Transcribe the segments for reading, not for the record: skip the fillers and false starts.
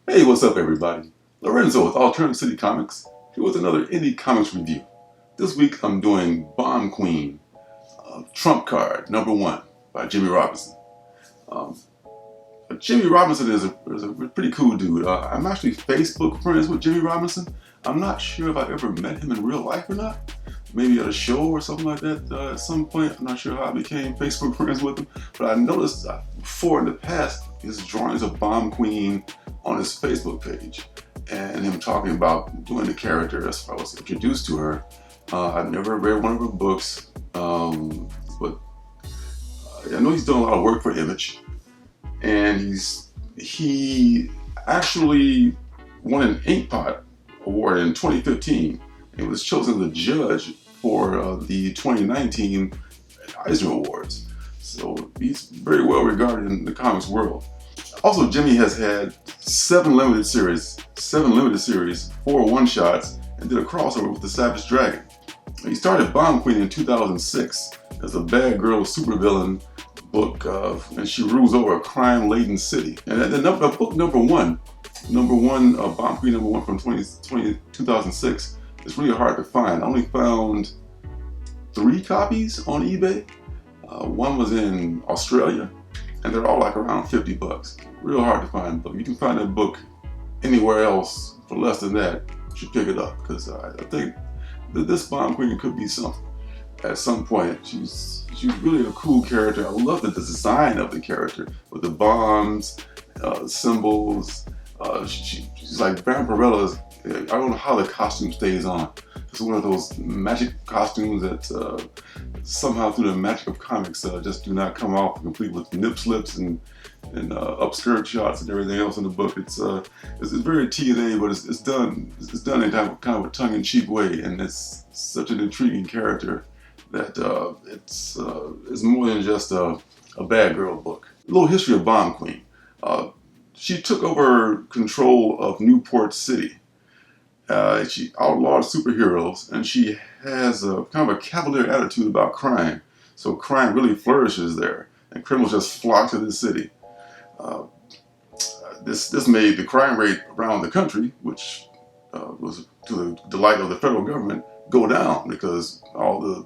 Hey, what's up everybody? Lorenzo with Alternative City Comics, here with another indie comics review. This week I'm doing Bomb Queen, Trump Card #1 by Jimmie Robinson. Um, Jimmie Robinson is a pretty cool dude. I'm actually Facebook friends with Jimmie Robinson. I'm not sure if I ever met him in real life or not. Maybe at a show or something like that at some point. I'm not sure how I became Facebook friends with him. But I noticed before in the past his drawings of Bomb Queen on his Facebook page. And him talking about doing the character as I was introduced to her. I've never read one of her books. But I know he's done a lot of work for Image. And he actually won an Inkpot Award in 2015 and was chosen as a judge for the 2019 Eisner Awards. So he's very well regarded in the comics world. Also, Jimmie has had 7 limited series, 4 one-shots, and did a crossover with the Savage Dragon. He started Bomb Queen in 2006 as a bad girl supervillain book, and she rules over a crime-laden city. And book number one, Bomb Queen #1 from 2006 is really hard to find. I only found 3 copies on eBay. One was in Australia, and they're all like around 50 bucks. Real hard to find, but you can find that book anywhere else for less than that. You should pick it up, because I think that this Bomb Queen could be something. At some point, she's really a cool character. I love the design of the character with the bombs, symbols. She's like Vampirella's. I don't know how the costume stays on. It's one of those magic costumes that somehow through the magic of comics just do not come off, complete with nip slips and upskirt shots and everything else in the book. It's very TNA, but it's done in kind of a tongue-in-cheek way, and it's such an intriguing character that it's more than just a bad girl book. A little history of Bomb Queen. She took over control of Newport City. She outlawed superheroes, and she has a kind of a cavalier attitude about crime. So crime really flourishes there, and criminals just flock to the city. This made the crime rate around the country, which was to the delight of the federal government, go down, because all the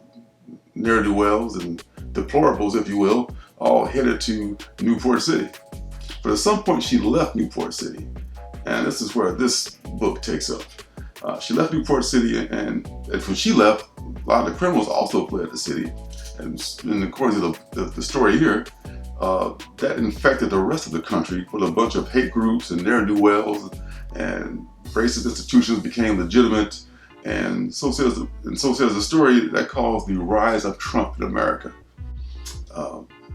ne'er-do-wells and deplorables, if you will, all headed to Newport City. But at some point she left Newport City, and this is where this book takes up. She left Newport City, and when she left, a lot of the criminals also fled the city. And according to the story here, that infected the rest of the country with a bunch of hate groups and ne'er-do-wells, and racist institutions became legitimate. And so says the story that caused the rise of Trump in America.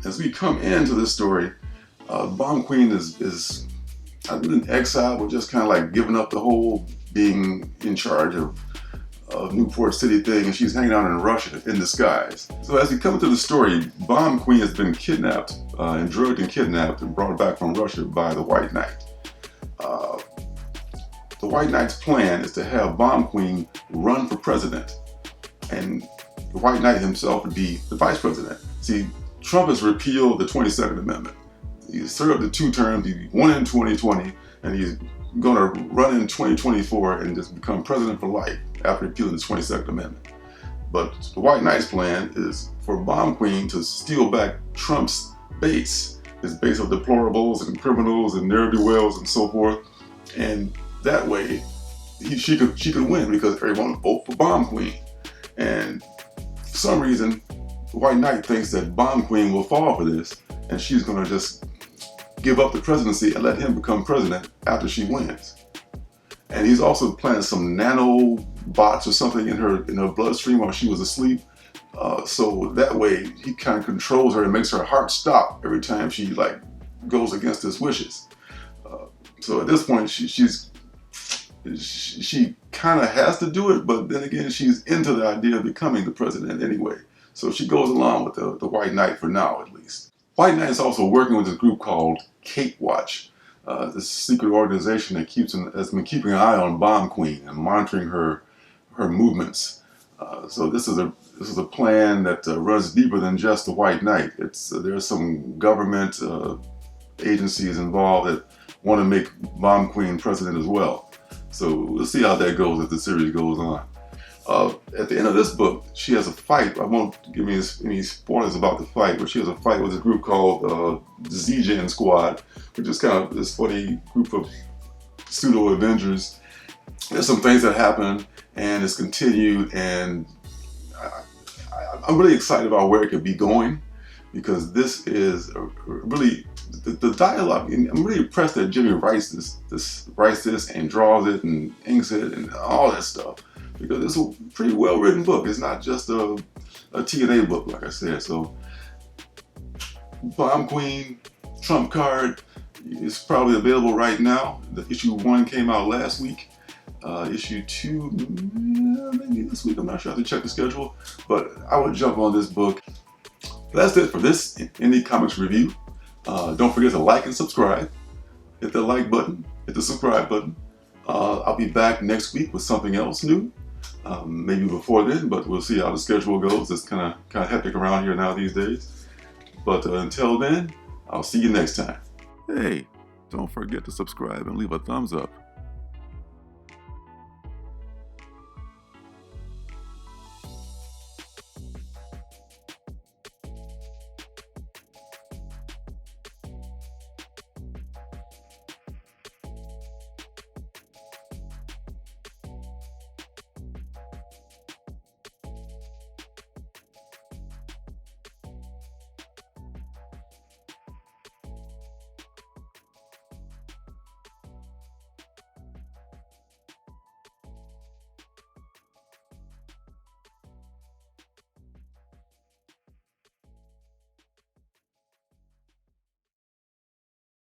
As we come into this story, Bomb Queen is I've been in exile, but just kind of like giving up the whole being in charge of Newport City thing, and she's hanging out in Russia in disguise. So as we come into the story, Bomb Queen has been kidnapped and drugged and kidnapped and brought back from Russia by the White Knight. The White Knight's plan is to have Bomb Queen run for president, and the White Knight himself would be the vice president. See, Trump has repealed the 22nd Amendment. He served the 2 terms. He won in 2020, and he's going to run in 2024 and just become president for life after repealing the 22nd Amendment. But the White Knight's plan is for Bomb Queen to steal back Trump's base, his base of deplorables and criminals and ne'er-do-wells and so forth, and that way she could win, because everyone would vote for Bomb Queen. And for some reason, the White Knight thinks that Bomb Queen will fall for this, and she's going to just give up the presidency and let him become president after she wins. And he's also planted some nano bots or something in her bloodstream while she was asleep. So that way he kind of controls her and makes her heart stop every time she goes against his wishes. So at this point she kind of has to do it, but then again she's into the idea of becoming the president anyway. So she goes along with the White Knight for now, at least. White Knight is also working with this group called Kate Watch, this secret organization that has been keeping an eye on Bomb Queen and monitoring her movements. So this is a plan that runs deeper than just the White Knight. There's some government agencies involved that want to make Bomb Queen president as well. So we'll see how that goes as the series goes on. At the end of this book, she has a fight. I won't give me any spoilers about the fight, but she has a fight with a group called the Z-Gen Squad, which is kind of this funny group of pseudo-Avengers. There's some things that happen, and it's continued, and I'm really excited about where it could be going, because this is really the dialogue. I'm really impressed that Jimmie writes this and draws it and inks it and all that stuff, because it's a pretty well written book. It's not just a TNA book, like I said. So Bomb Queen, Trump Card is probably available right now. The issue 1 came out last week. Issue 2, maybe this week. I'm not sure. I have to check the schedule, but I would jump on this book. That's it for this Indie Comics review. Don't forget to like and subscribe. Hit the like button, hit the subscribe button. I'll be back next week with something else new. Maybe before then, but we'll see how the schedule goes. It's kind of hectic around here now these days. But until then, I'll see you next time. Hey, don't forget to subscribe and leave a thumbs up.